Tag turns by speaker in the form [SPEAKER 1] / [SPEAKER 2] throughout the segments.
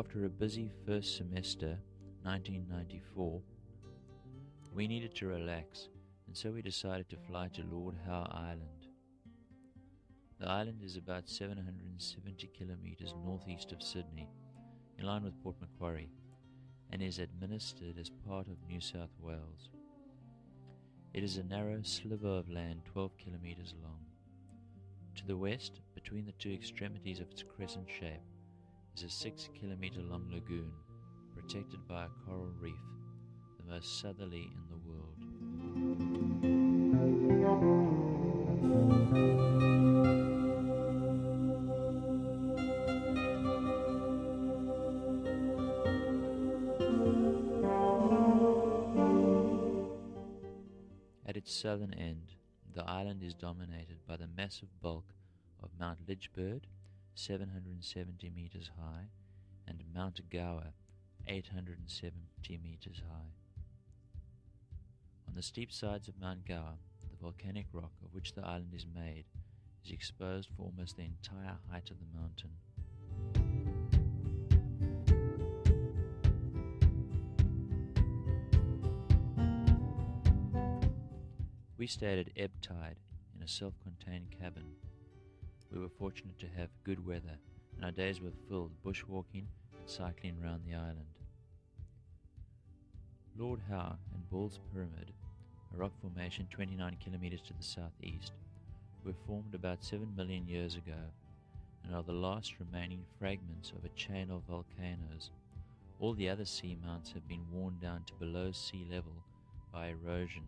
[SPEAKER 1] After a busy first semester, 1994, we needed to relax, and so we decided to fly to Lord Howe Island. The island is about 770 kilometers northeast of Sydney, in line with Port Macquarie, and is administered as part of New South Wales. It is a narrow sliver of land 12 kilometers long. To the west, between the two extremities of its crescent shape, is a 6-kilometer-long lagoon protected by a coral reef, the most southerly in the world. At its southern end, the island is dominated by the massive bulk of Mount Lidgebird, 770 meters high, and Mount Gower, 870 meters high. On the steep sides of Mount Gower, the volcanic rock of which the island is made is exposed for almost the entire height of the mountain. We stayed at ebb tide in a self-contained cabin. We were fortunate to have good weather, and our days were filled bushwalking and cycling around the island. Lord Howe and Ball's Pyramid, a rock formation 29 kilometers to the southeast, were formed about 7 million years ago and are the last remaining fragments of a chain of volcanoes. All the other sea mounts have been worn down to below sea level by erosion.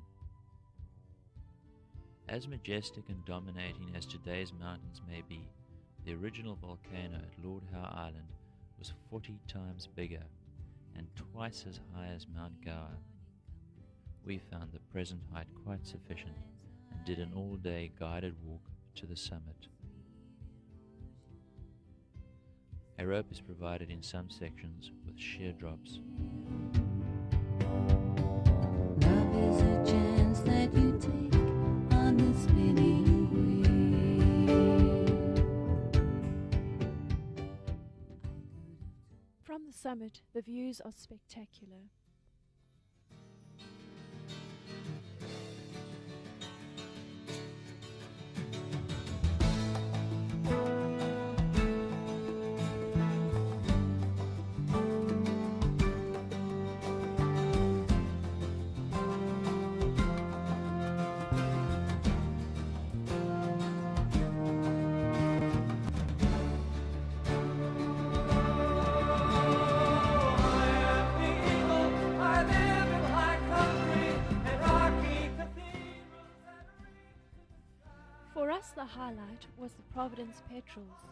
[SPEAKER 1] As majestic and dominating as today's mountains may be, the original volcano at Lord Howe Island was 40 times bigger and twice as high as Mount Gower. We found the present height quite sufficient and did an all-day guided walk to the summit. A rope is provided in some sections with sheer drops.
[SPEAKER 2] Love is a chance that you take on the spinning wheel.
[SPEAKER 3] From the summit, the views are spectacular. For us, the highlight was the Providence petrels.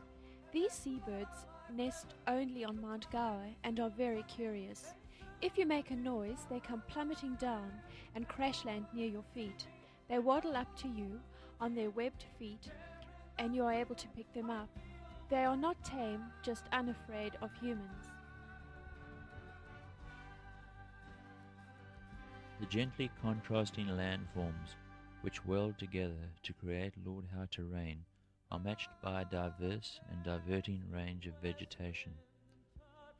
[SPEAKER 3] These seabirds nest only on Mount Gower and are very curious. If you make a noise, they come plummeting down and crash land near your feet. They waddle up to you on their webbed feet, and you are able to pick them up. They are not tame, just unafraid of humans.
[SPEAKER 1] The gently contrasting landforms which weld together to create Lord Howe terrain are matched by a diverse and diverting range of vegetation,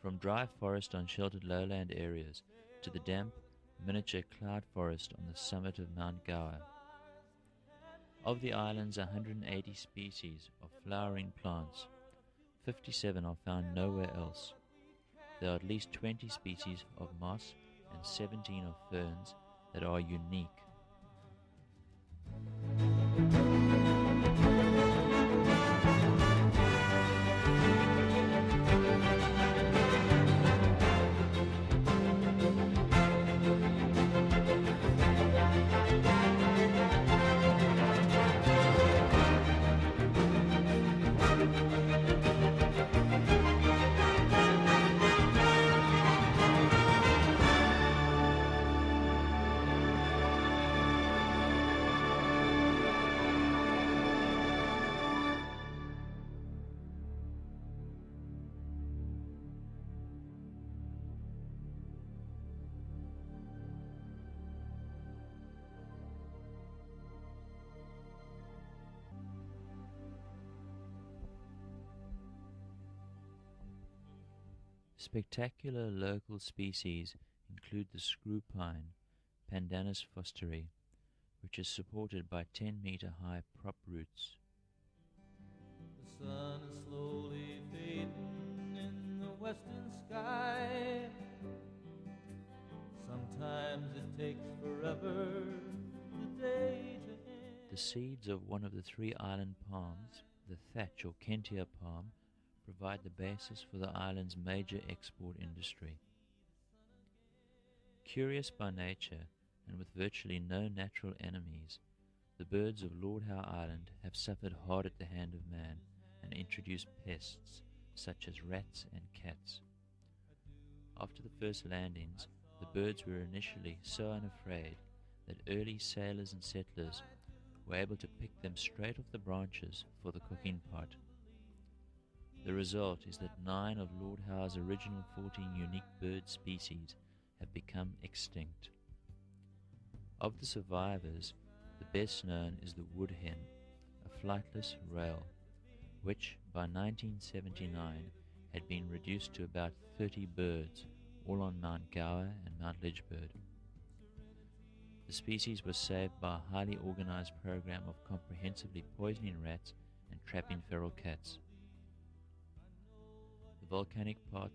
[SPEAKER 1] from dry forest on sheltered lowland areas to the damp, miniature cloud forest on the summit of Mount Gower. Of the island's 180 species of flowering plants, 57 are found nowhere else. There are at least 20 species of moss and 17 of ferns that are unique. Spectacular local species include the screw pine, Pandanus fosteri, which is supported by 10-meter high prop roots.
[SPEAKER 4] The sun is slowly fading in the western sky. Sometimes it takes forever the day to end.
[SPEAKER 1] The seeds of one of the 3 island palms, the thatch or kentia palm, provide the basis for the island's major export industry. Curious by nature and with virtually no natural enemies, the birds of Lord Howe Island have suffered hard at the hand of man and introduced pests such as rats and cats. After the first landings, the birds were initially so unafraid that early sailors and settlers were able to pick them straight off the branches for the cooking pot. The result is that 9 of Lord Howe's original 14 unique bird species have become extinct. Of the survivors, the best known is the wood hen, a flightless rail, which by 1979 had been reduced to about 30 birds, all on Mount Gower and Mount Lidgebird. The species was saved by a highly organized program of comprehensively poisoning rats and trapping feral cats. The volcanic part